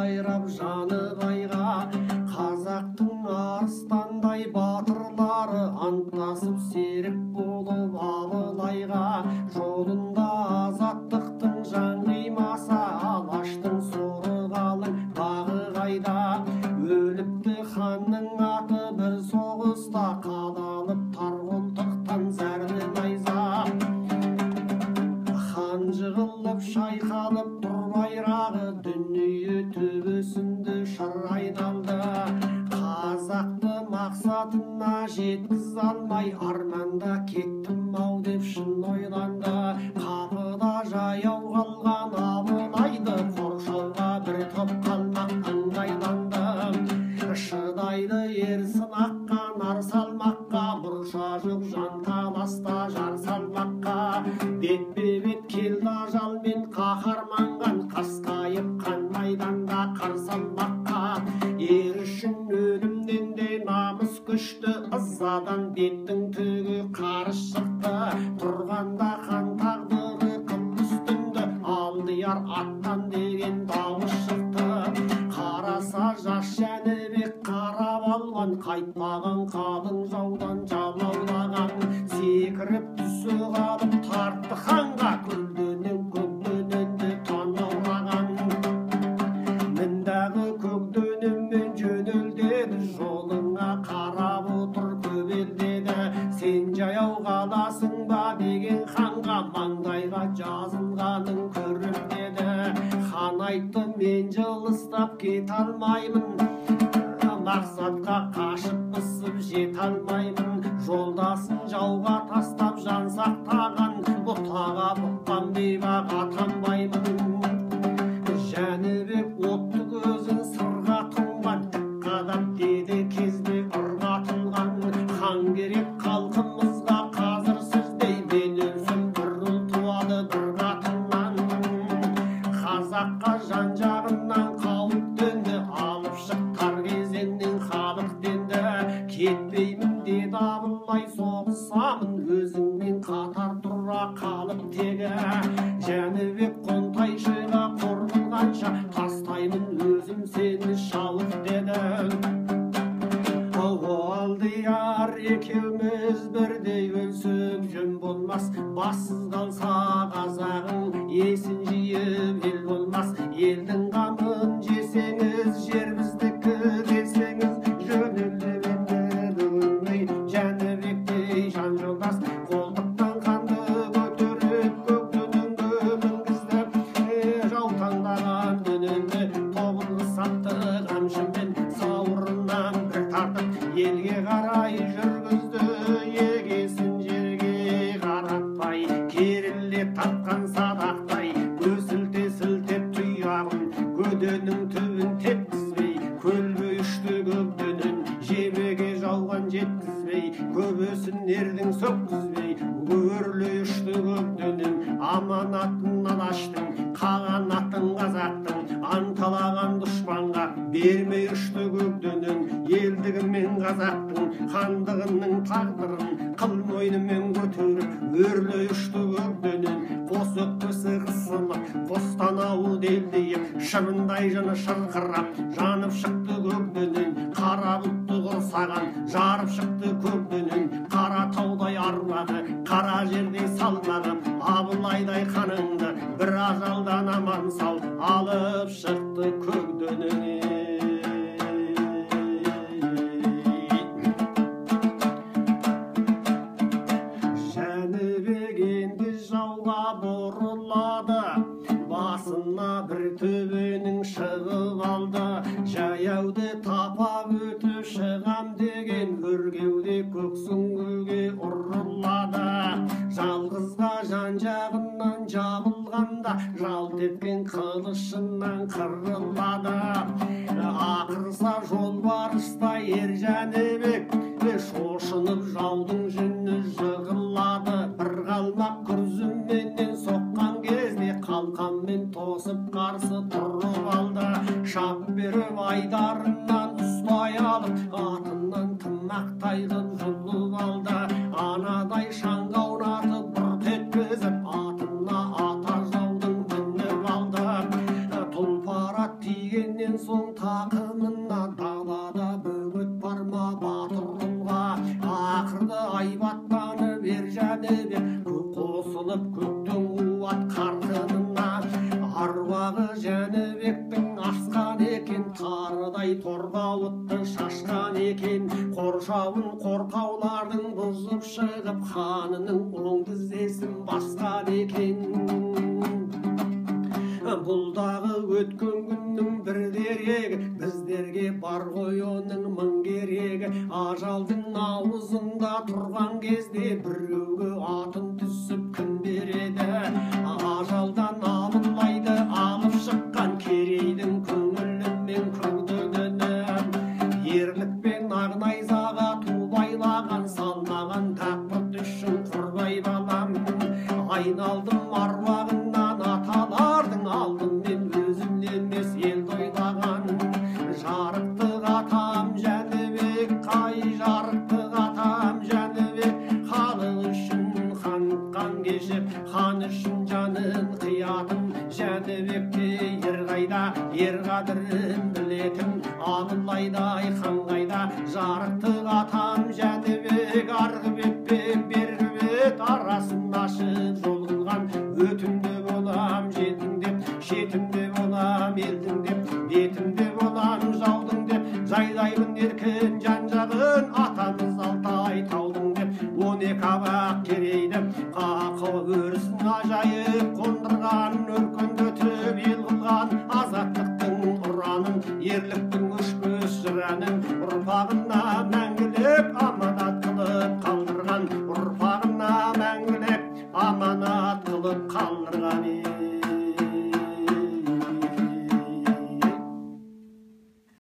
жайрап жаны қайға, қазақтың арыстандай батырлары анттасып серік болып Абылайға. Жолында азаттықтың жан қимаса, алаштың соры қалың бағы қайда. Өліпті ханның аты бір соғыста, қадалып тар қолтықтан зәрлі найза. Хан жығылып шайқалып тұр байрағы, дүние төбесінде шыр айналды. Қазақты мақсатына жеткізе алмай, арманда кеттім ау деп шын ойланды. Қапыда жаяу қалған Абылайды қоршауға бір топ қалмақ ыңғайланды. Шыдайды ер сынаққа, нар салмаққа, мұрша жоқ жан таласта жар салмаққа. Бетпе-бет келді ажалмен қаһарманған, қасқайып қан майданда қарсы алмаққа. Ер үшін өлімнен де намыс күшті, ызадан беттің түгі қарыс шықты. Тұрғанда хан тағдыры қыл үстінді, алдияр аттан деген дауыс шықты. Қараса жас Жәнібек қарап алған, қайтпаған қалың жаудан жалаулаған. Секіріп түсі қалып тартты ханға, көлденең көкдөненді тонаулаған. Міндағы көкдөнеммен жөнел деді, жолыңа қарап отыр көбел деді. Сен жаяу қаласың ба деген ханға, маңдайға жазылғанын көріп деді. Хан айтты, мен жылыстап кете алмаймын, мақсатқа қашып ысып жете алмаймын. Жолдасын жауға тастап жан сақтаған, бұтаға бұққан бейбақ атанбаймын. Жәнібек отты көзін сырға тұнған, тік қадап деді кезбе ұрға тұнған. Хан керек халқымызға қазір сіздей, мен өлсем бір ұл туады бір қатыннан. Қазаққа жан жағынан қауіп төнді, алып шық тар кезеңнен халық денді. Кетпеймін деді Абылай, соғысамын өзіңмен қатар тұра қалып тегі. Жәнібек қонтайшыға қор қылғанша, тастаймын өзім сені шауып деді. Алдияр екеуміз бірдей өлсек жөн болмас, бассыз қалса қазағың есін жиып ел болмас. Елдің қамын жесеңіз жер біздікі десеңіз, жөнелді бенді бүгінгі Жәнібектей жан жолдас. Қолтықтан қанды көтеріп көкдөненге мінгізді, жаутаңдаған дөненді тобылғы сапты қамшымен сауырынан бір тартып елге қарай жүргізді. Егесін жерге қаратпай, керіле тартқан садақтай, көсілте сілтеп тұяғын, көденің түбін тепкізбей, көлбей ұшты көкдөнен, жебеге жауған жеткізбей, көбесін ердің сөккізбей, өрлей ұшты көкдөнен. Аманатын алаштың, қағанатын қазақтың, анталаған дұшпанға бермей ұшты көкдөнен. Елдігімен қазақтың, хандығының тағдырын қыл мойнымен көтеріп, өрлей ұшты көкдөнен. Қос өкпесі қысылып, қостанауы делдиіп, шырындай жаны шырқырап, жанып шықты көкдөнен. Қара бұлтты құрсаған, жарып шықты көкдөнен. Қара таудай арулады, қара жердей салмады, Абылайдай қаныңды бір ажалдан аман сау алып шықты көкдөнен. Жәнібек енді жауға бұрылады, басына бір төбенің шығып алды. Жаяуды тапап өтіп шығам деген, өргеуде көк сүңгіге ұрылады. Жалғызға жан жағынан жабылғанда, жалт еткен қылышынан қырылады. Ақырса жолбарыстай ер Жәнібек, шошынып жаудың жүні жығылады. Бір қалмақ күрзіменен соққан кезде, қалқанмен тосып қарсы тұрып алды. Шап беріп айдарынан ұстай алып, атынан тымақтай қып жұлып алды. Анадай шаңға орнатып бұрт еткізіп, атына ата жаудың мініп алды. Тұлпар ат тигеннен соң тақымына далада бөгет бар ма батыр руға ақырды айбаттанып ер жәнібек қосылып көктің қуат қарқынына аруағы жәнібектің асқан екен тарыдай торғауытты шашқан екен қоршауын қорқаулардың бұзып шығып ханының оң тізесін басқан екен бұлдағы өткен күннің бір дерегі біздерге бар ғой оның мың керегі ажалдың аузында тұрған кезде біреуге атын түсіп кім береді ажалдан абылайды алып шыққан керейдің көңілімен күдігінен ерлікпен ақ найзаға ту байлаған салмаған тақпырт үшін құрбай балам айналдым аруағынан аталардың алдымен өзім емес елді ойлаған жарықтық атам жәнібек қай жарықтық атам жәнібек халық үшін қан кешіп хан үшін жанын қиятын жәнібекте ер қайда ер қадірін білетін абылайдай хан қайда жарықтық атам жәнібек арғы бет пен бергі бет арасын ашып жол қылған өтімді болам жетің деп шетімде болам елдің деп бетімде болам жаудың деп жайлаймын еркін жан жағын атамыз алтай таудың деп 12 абақ керейді қақы өрісін ажайып қондырған өркендетіп ел қылған азаттықтың ұранын ерліктің өшпес жыранын ұрпағына